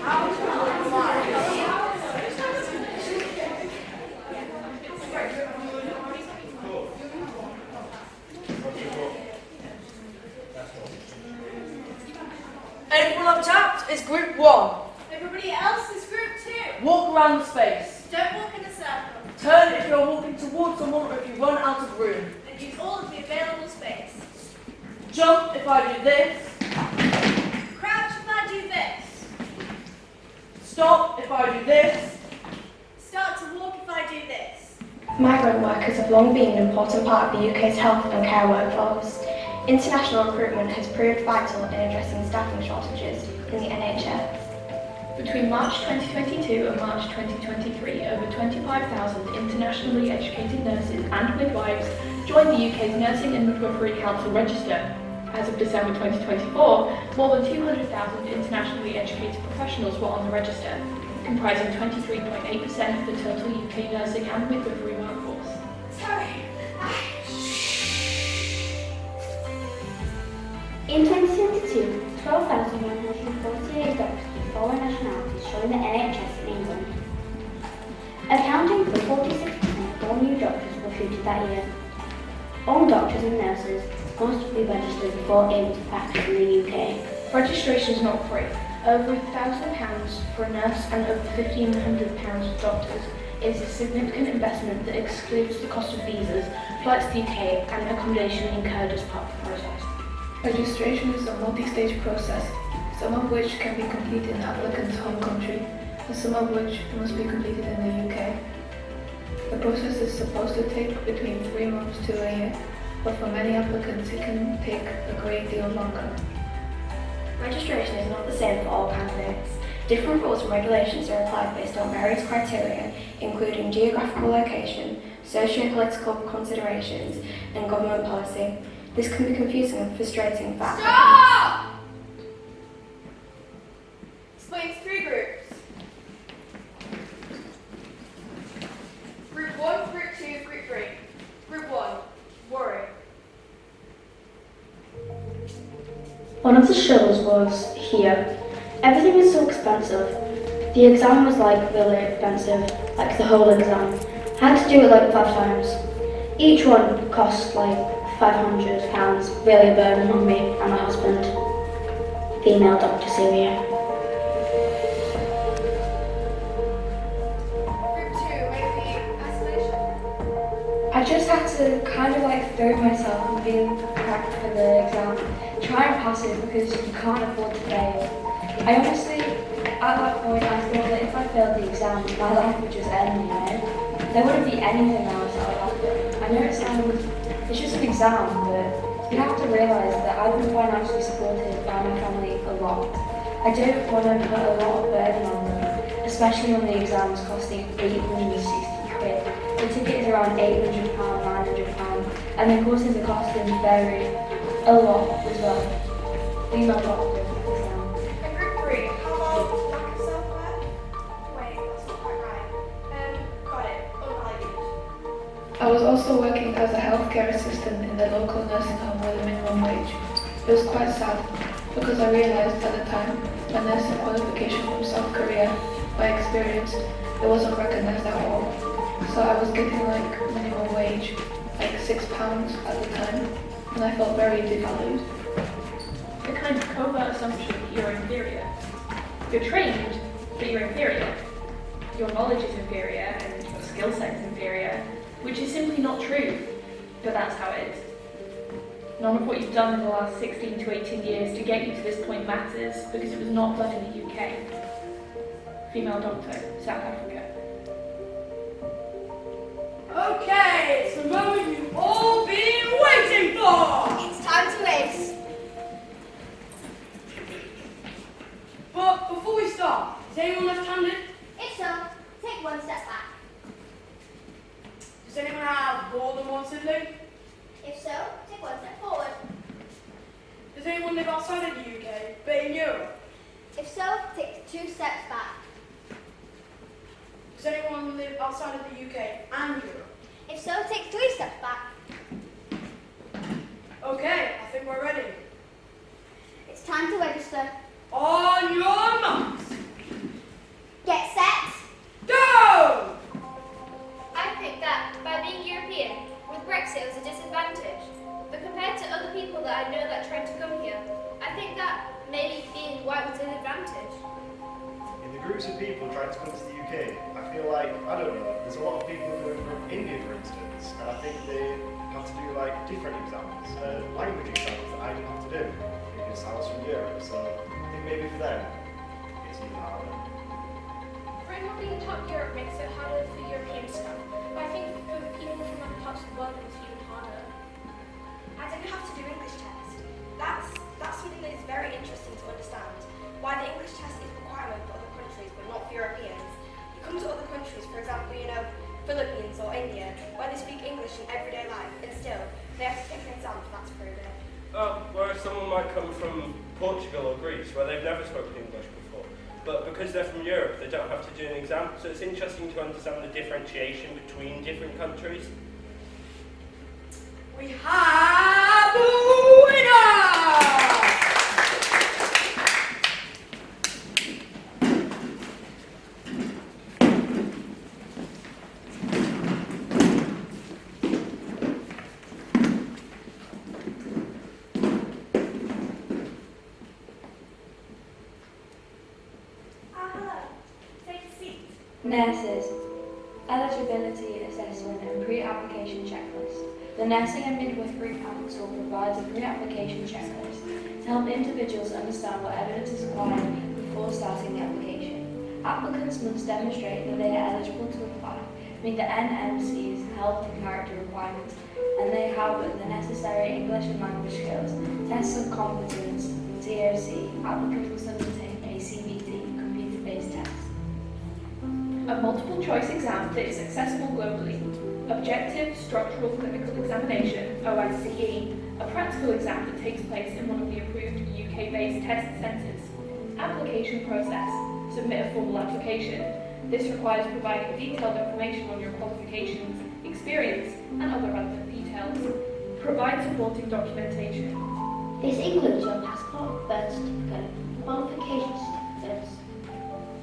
Everyone I've tapped is group 1. Everybody else is group 2. Walk around the space. Don't walk in a circle. Turn if you're walking towards someone or if you run out of room. And use all of the available space. Jump if I do this. Crouch if I do this. Stop if I do this. Start to walk if I do this. Migrant workers have long been an important part of the UK's health and care workforce. International recruitment has proved vital in addressing staffing shortages in the NHS. Between March 2022 and March 2023, over 25,000 internationally educated nurses and midwives joined the UK's Nursing and Midwifery Council register. As of December 2024, more than 200,000 internationally educated professionals were on the register, comprising 23.8% of the total UK nursing and midwifery workforce. In 2022, 12,148 doctors with foreign nationalities joined the NHS in England. Accounting for 46% of all new doctors recruited that year. All doctors and nurses must be registered before able to practice in the UK. Registration is not free. Over £1,000 for a nurse and over £1,500 for doctors is a significant investment that excludes the cost of visas, flights to the UK and accommodation incurred as part of the process. Registration is a multi-stage process, some of which can be completed in the applicant's home country, and some of which must be completed in the UK. The process is supposed to take between 3 months to a year, but for many applicants it can take a great deal longer. Registration is not the same for all candidates. Different rules and regulations are applied based on various criteria, including geographical location, socio-political considerations, and government policy. This can be confusing and frustrating for applicants. Stop! Split into 3 groups. Group 1, Group 2, Group 3. Group 1, worry. One of the struggles was here. Everything was so expensive. The exam was really expensive, like the whole exam. I had to do it 5 times. Each one cost £500, really a burden on me and my husband. Female Dr. Syria. Group 2, maybe isolation. I just had to throw myself and be prepared for the exam. Try and pass it because you can't afford to fail. I honestly, at that point, I thought that if I failed the exam, my life would just end, There wouldn't be anything else I would offer. I know it's just an exam, but you have to realise that I've been financially supported by my family a lot. I don't want to put a lot of burden on them, especially when the exam's costing 860 quid. The ticket is around £800, £900, and the courses are costing very a lot as well. Female doctor exam. And Group 3, how about lack of self-care? Wait, that's not quite right. Got it, unvalued. I was also working as a healthcare assistant in the local nursing home with a minimum wage. It was quite sad because I realised at the time my nursing qualification from South Korea, by experience, it wasn't recognised at all. So I was getting minimum wage, £6 at the time, and I felt very devalued. The kind of covert assumption that you're inferior. You're trained, but you're inferior. Your knowledge is inferior and your skill set is inferior, which is simply not true, but that's how it is. None of what you've done in the last 16 to 18 years to get you to this point matters because it was not done in the UK. Female doctor, South Africa. Okay, it's the moment you've all been waiting for! It's time to ace. But before we start, is anyone left-handed? If so, take 1 step back. Does anyone have more than one sibling? If so, take 1 step forward. Does anyone live outside of the UK, but in Europe? If so, take 2 steps back. Does anyone live outside of the UK and Europe? If so, take 3 steps back. Okay, I think we're ready. It's time to register. On your marks, advantage? In the groups of people trying to come to the UK, I feel like, I don't know, there's a lot of people coming from India, for instance, and I think they have to do like different exams, language exams that I didn't have to do because I was from Europe. So I think maybe for them, it's even harder. Right, not being taught Europe makes it harder for European stuff, but I think for people from other parts of the world it's even harder. I didn't have to do English test. That's something that is very interesting to understand. Why the English test is a requirement for other countries but not for Europeans. You come to other countries, for example, Philippines or India, where they speak English in everyday life, and still they have to take an exam for that to prove it. Whereas someone might come from Portugal or Greece, where they've never spoken English before, but because they're from Europe, they don't have to do an exam. So it's interesting to understand the differentiation between different countries. We have a winner! Hello. Take a seat. Nurses. Eligibility assessment and pre-application checklist. The Nursing and Midwifery Council provides a pre-application checklist to help individuals understand what evidence is required before starting the application. Applicants must demonstrate that they are eligible to apply, meet the NMC's health and character requirements, and they have the necessary English and language skills. Tests of competence, TOC. Applicants must undertake a CBT, computer-based test. A multiple choice exam that is accessible globally. Objective Structural Clinical Examination, OSCE, a practical exam that takes place in one of the approved UK-based test centres. Application process. Submit a formal application. This requires providing detailed information on your qualifications, experience, and other relevant details. Provide supporting documentation. This includes your passport, birth certificate, qualification certificates,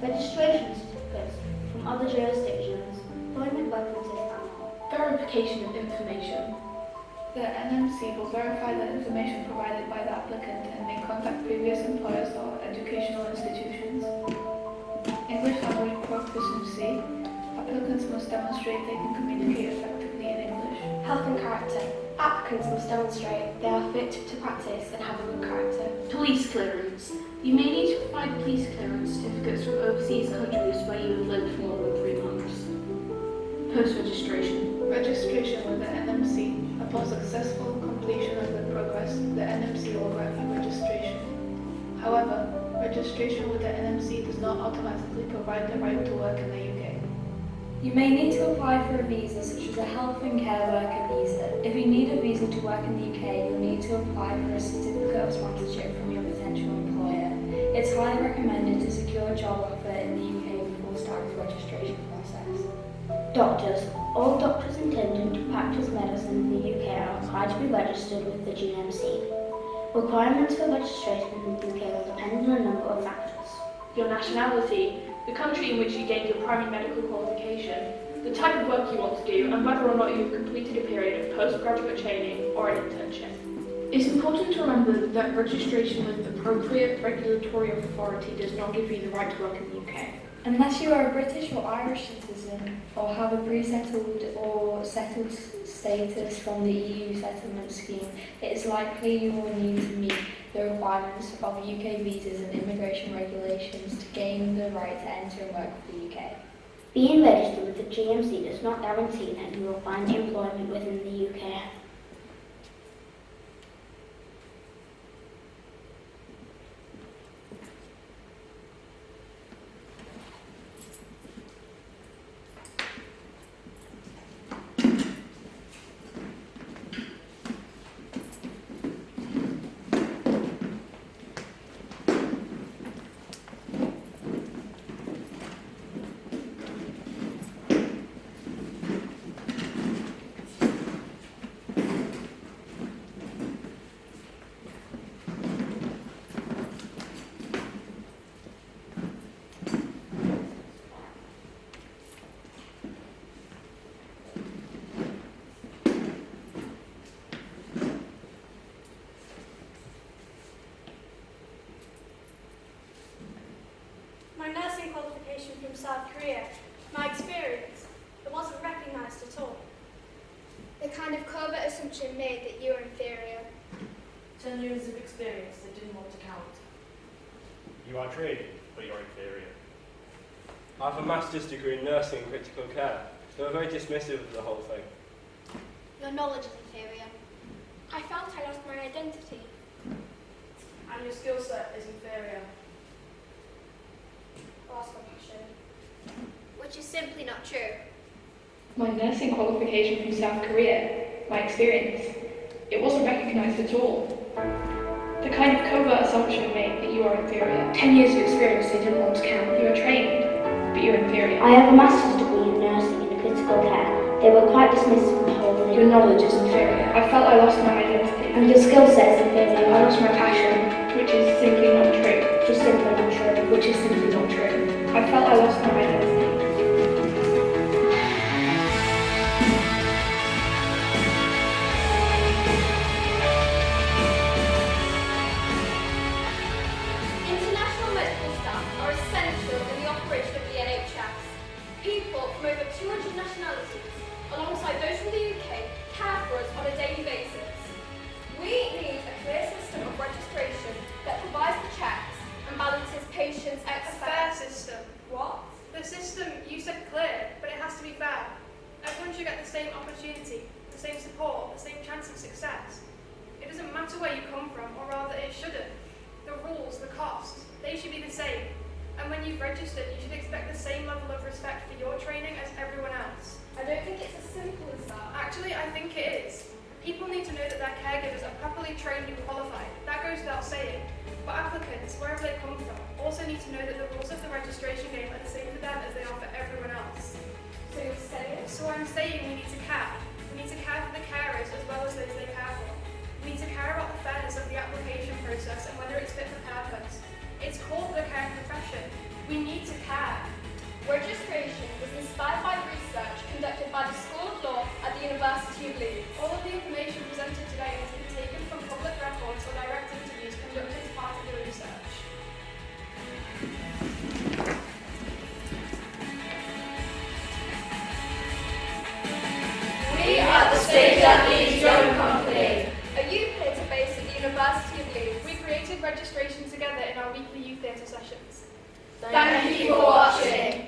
registration certificates from other jurisdictions, employment references, and more. Verification of information. The NMC will verify the information provided by the applicant and may contact previous employers or educational institutions. English language proficiency. Applicants must demonstrate they can communicate effectively in English. Health and character. Applicants must demonstrate they are fit to practice and have a good character. Police clearance. You may need to provide police clearance certificates from overseas countries where you have lived for more than 3 months. Post-registration. Registration with the NMC. Upon successful completion of the progress, the NMC will grant you registration. However, registration with the NMC does not automatically provide the right to work in the UK. You may need to apply for a visa such as a health and care worker visa. If you need a visa to work in the UK, you'll need to apply for a certificate of sponsorship from your potential employer. It's highly recommended to secure a job offer in the UK before starting the registration process. Doctors. All doctors intending to practice medicine in the UK are required to be registered with the GMC. Requirements for registration in the UK will depend on a number of factors. Your nationality, the country in which you gained your primary medical qualification, the type of work you want to do, and whether or not you've completed a period of postgraduate training or an internship. It's important to remember that registration with appropriate regulatory authority does not give you the right to work in the UK. Unless you are a British or Irish citizen or have a pre-settled or settled status from the EU settlement scheme, it is likely you will need to meet the requirements of UK visas and immigration regulations to gain the right to enter and work for the UK. Being registered with the GMC does not guarantee that you will find employment within the UK. qualification from South Korea, my experience, it wasn't recognised at all. The kind of covert assumption made that you were inferior. 10 years of experience that didn't want to count. You are trained, but you're inferior. I have a master's degree in nursing and critical care. They were very dismissive of the whole thing. Your knowledge is inferior. I felt I lost my identity. And your skill set is inferior. Lost my passion. Which is simply not true. My nursing qualification from South Korea, my experience, it wasn't recognised at all. The kind of covert assumption made that you are inferior. 10 years of experience they didn't want to count. You are trained, but you're inferior. I have a master's degree in nursing and critical care. They were quite dismissive of the whole thing. Your knowledge is inferior. I felt I lost my identity. And your skill set is inferior. I lost my passion, which is simply not true. Which is simply not true. Which is simply not true. I felt I lost my identity. International medical staff are essential in the operation of the NHS. People from over 200 nationalities, alongside those from the UK, care for us on a daily basis. We need a clear system of registration that provides the checks and balances patients' A fair system. What? The system, you said clear, but it has to be fair. Everyone should get the same opportunity, the same support, the same chance of success. It doesn't matter where you come from, or rather it shouldn't. The rules, the costs, they should be the same. And when you've registered, you should expect the same level of respect for your training as everyone else. I don't think it's as simple as that. Actually, I think it is. People need to know that their caregivers are properly trained and qualified. That goes without saying. But applicants, wherever they come from, also need to know that the rules of the registration game are the same for them as they are for everyone else. So you're saying? So I'm saying we need to care. We need to care for the carers as well as those they care for. We need to care about the fairness of the application process and whether it's fit for purpose. It's called the care profession. We need to care. Registration was inspired by research conducted by the School of Law at the University of Leeds. All of the information presented today has been taken from public records or direct interviews conducted as part of the research. We are the Stage at Leeds Young Company, a youth theatre based at the University of Leeds. We created registration together in our weekly youth theatre sessions. Thank you for watching.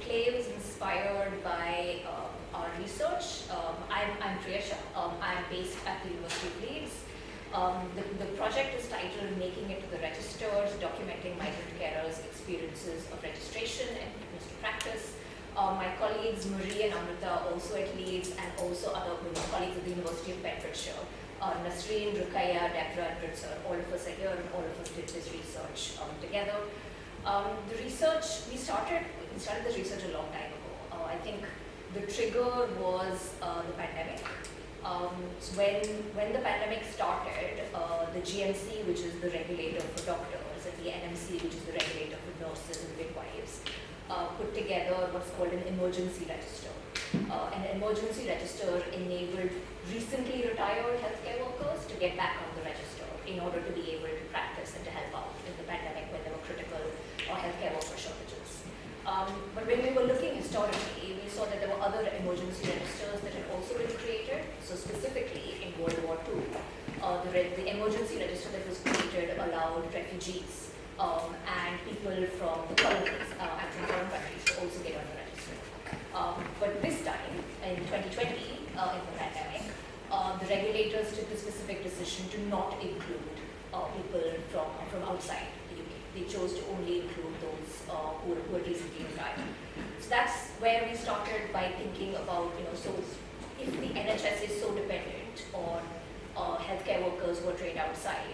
Play was inspired by our research. I'm Priyasha. I'm based at the University of Leeds. The project is titled Making It to the Registers, Documenting Migrant Carers' Experiences of Registration and Fitness to Practice. My colleagues Marie and Amrita also at Leeds, and also other colleagues at the University of Bedfordshire. Nasreen, Rukaya, Deborah and Ritzer, all of us are here and all of us did this research together. The research, we started this research a long time ago. I think the trigger was the pandemic. So when the pandemic started, the GMC, which is the regulator for doctors, and the NMC, which is the regulator for nurses and midwives, put together what's called an emergency register. An emergency register enabled recently retired healthcare workers to get back on the register in order to be able to practice and to help out in the pandemic when there were critical healthcare worker shortages. But when we were looking historically, we saw that there were other emergency registers that had also been created. So specifically in World War II, the emergency register that was created allowed refugees and people from the colonies and from foreign countries to also get on the register. But this time, in 2020, in the pandemic, the regulators took the specific decision to not include people from outside the UK. They chose to only include those who had recently retired. So that's where we started by thinking about, so if the NHS is so dependent on healthcare workers who are trained outside,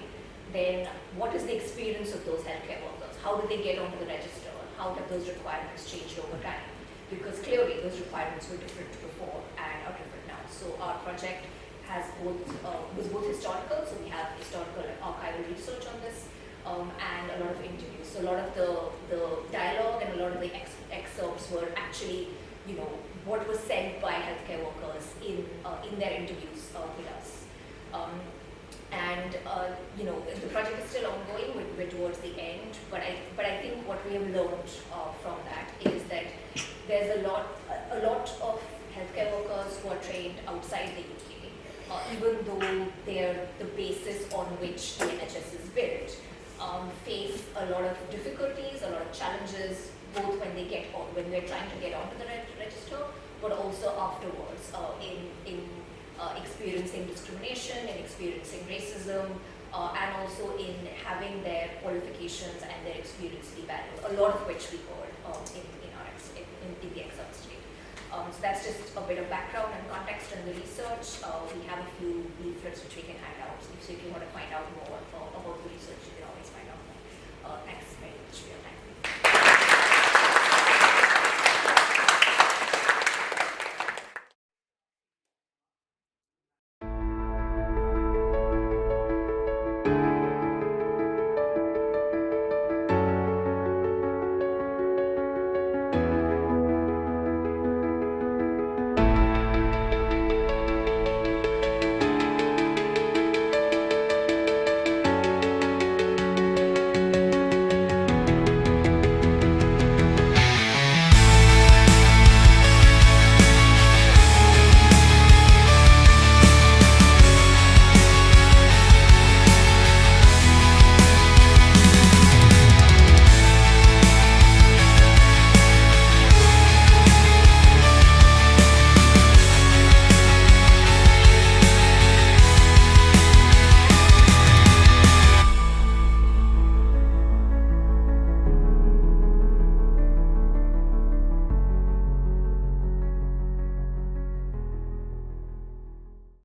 then what is the experience of those healthcare workers? How do they get onto the register? How have those requirements changed over time? Because clearly those requirements were different before and are different now. So our project was both historical, so we have historical and archival research on this, and a lot of interviews. So a lot of the dialogue and a lot of the excerpts were actually, what was said by healthcare workers in their interviews with us. You know, the project is still ongoing. We're towards the end, but I think what we have learned from that is that there's a lot of healthcare workers who are trained outside the UK, even though they're the basis on which the NHS is built, face a lot of difficulties, a lot of challenges, both when they're trying to get onto the register, but also afterwards in experiencing discrimination, in experiencing racism, and also in having their qualifications and their experience devalued, a lot of which we heard in the exams today. So that's just a bit of background and context in the research. We have a few leaflets which we can hand out. So if you want to find out more about the research, you can always find out more. Thanks very much for your time.